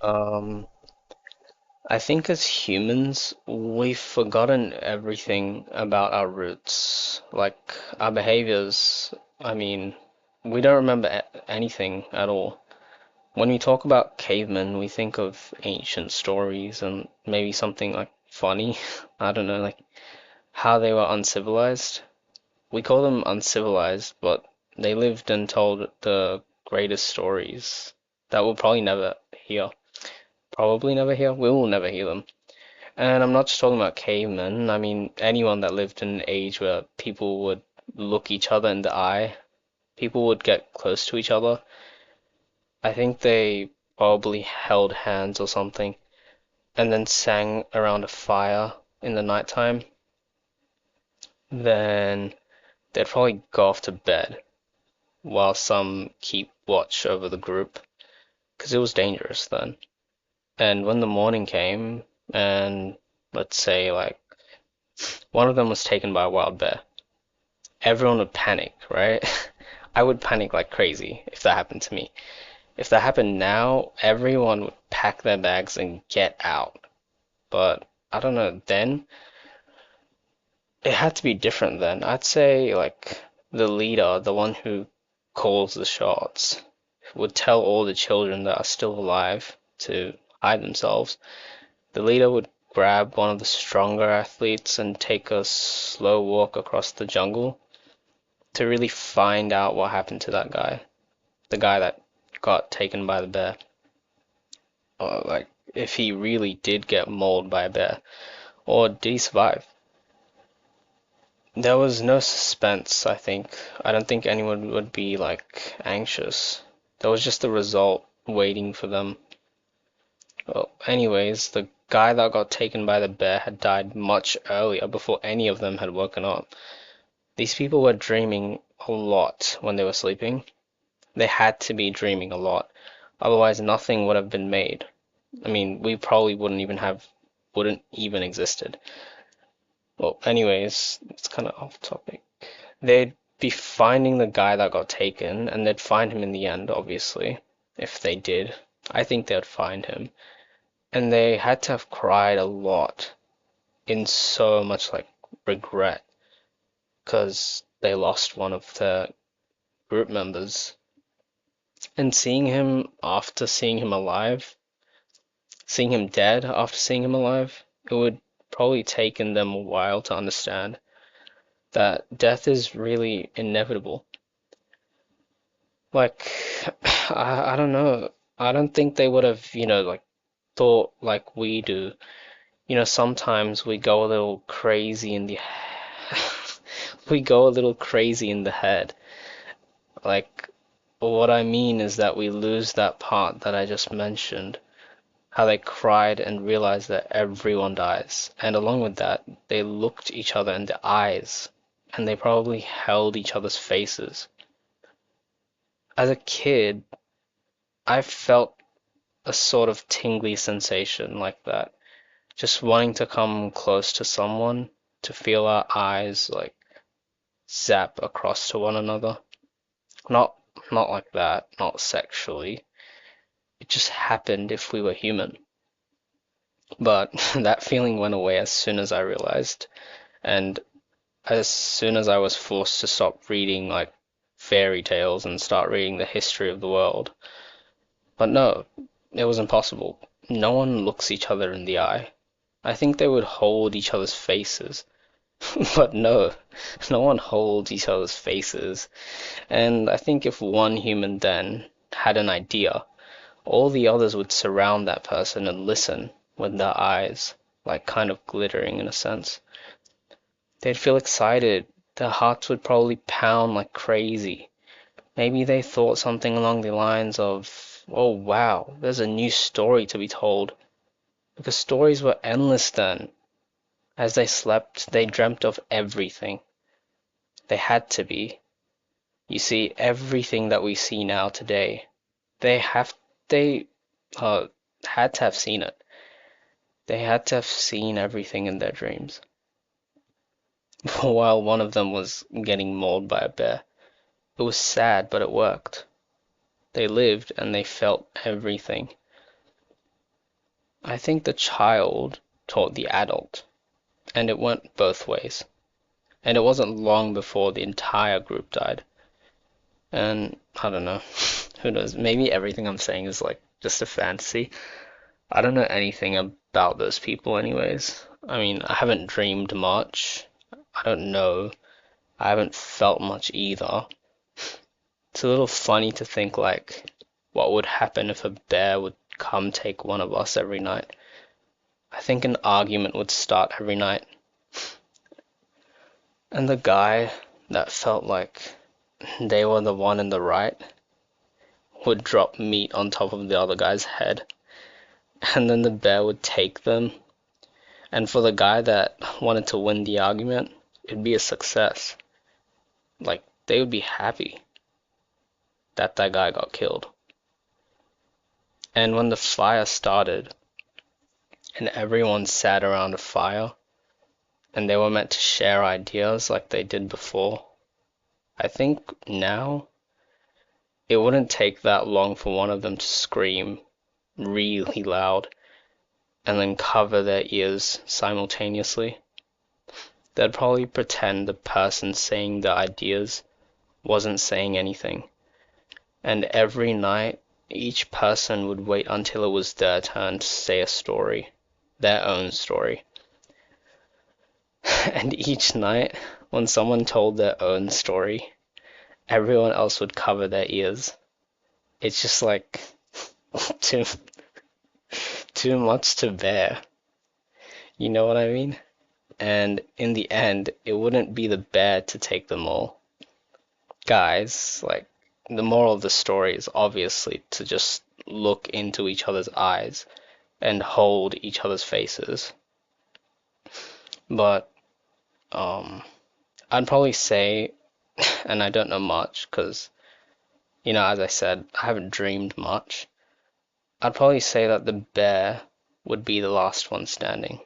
Um, I think as humans, we've forgotten everything about our roots, like our behaviors. I mean, we don't remember anything at all. When we talk about cavemen, we think of ancient stories and maybe something like funny. I don't know, like how they were uncivilized. We call them uncivilized, but they lived and told the greatest stories that we'll probably never hear. Probably never hear. We will never hear them. And I'm not just talking about cavemen. I mean, anyone that lived in an age where people would look each other in the eye, people would get close to each other. I think they probably held hands or something, and then sang around a fire in the nighttime. Then they'd probably go off to bed while some keep watch over the group, because it was dangerous then. And when the morning came, and let's say like one of them was taken by a wild bear, everyone would panic, right? I would panic like crazy if that happened to me. If that happened now, everyone would pack their bags and get out. But I don't know, then it had to be different then. I'd say like the leader, the one who calls the shots, would tell all the children that are still alive to hide themselves. The leader would grab one of the stronger athletes and take a slow walk across the jungle to really find out what happened to that guy, the guy that got taken by the bear, or like if he really did get mauled by a bear, or did he survive? There was no suspense, I think. I don't think anyone would be like anxious. There was just the result waiting for them. Well, anyways, the guy that got taken by the bear had died much earlier before any of them had woken up. These people were dreaming a lot when they were sleeping. They had to be dreaming a lot. Otherwise, nothing would have been made. I mean, we probably wouldn't even existed. Well, anyways, it's kind of off topic. They'd be finding the guy that got taken, and they'd find him in the end, obviously, if they did. I think they'd find him. And they had to have cried a lot in so much like regret because they lost one of their group members. And seeing him alive, seeing him dead after seeing him alive, it would probably taken them a while to understand that death is really inevitable. Like, I don't know. I don't think they would have, like thought like we do. Sometimes we go a little crazy in the we go a little crazy in the head. Like, what I mean is that we lose that part that I just mentioned, how they cried and realized that everyone dies. And along with that, they looked each other in the eyes, and they probably held each other's faces. As a kid, I felt a sort of tingly sensation like that, just wanting to come close to someone, to feel our eyes like zap across to one another. Not not like that, not sexually. It just happened if we were human. But that feeling went away as soon as I realized, and as soon as I was forced to stop reading like fairy tales and start reading the history of the world. But no, it was impossible. No one looks each other in the eye. I think they would hold each other's faces. But no, no one holds each other's faces. And I think if one human then had an idea, all the others would surround that person and listen with their eyes, like kind of glittering in a sense. They'd feel excited. Their hearts would probably pound like crazy. Maybe they thought something along the lines of, oh wow, there's a new story to be told. Because stories were endless then. As they slept, they dreamt of everything. They had to be. You see, everything that we see now today, they uh, had to have seen it. They had to have seen everything in their dreams. While one of them was getting mauled by a bear. It was sad, but it worked. They lived and they felt everything. I think the child taught the adult, and it went both ways. And it wasn't long before the entire group died. And I don't know, who knows? Maybe everything I'm saying is like just a fantasy. I don't know anything about those people, anyways. I mean, I haven't dreamed much. I don't know. I haven't felt much either. It's a little funny to think like what would happen if a bear would come take one of us every night. I think an argument would start every night. And the guy that felt like they were the one in the right would drop meat on top of the other guy's head. And then the bear would take them. And for the guy that wanted to win the argument, it'd be a success. Like, they would be happy that that guy got killed. And when the fire started, and everyone sat around a fire, and they were meant to share ideas like they did before, I think now it wouldn't take that long for one of them to scream really loud and then cover their ears simultaneously. They'd probably pretend the person saying the ideas wasn't saying anything. And every night, each person would wait until it was their turn to say a story, their own story. And each night, when someone told their own story, everyone else would cover their ears. It's just like too much to bear. You know what I mean? And in the end, it wouldn't be the bear to take them all. Guys, like, the moral of the story is obviously to just look into each other's eyes and hold each other's faces. But, I'd probably say, and I don't know much, because, as I said, I haven't dreamed much. I'd probably say that the bear would be the last one standing.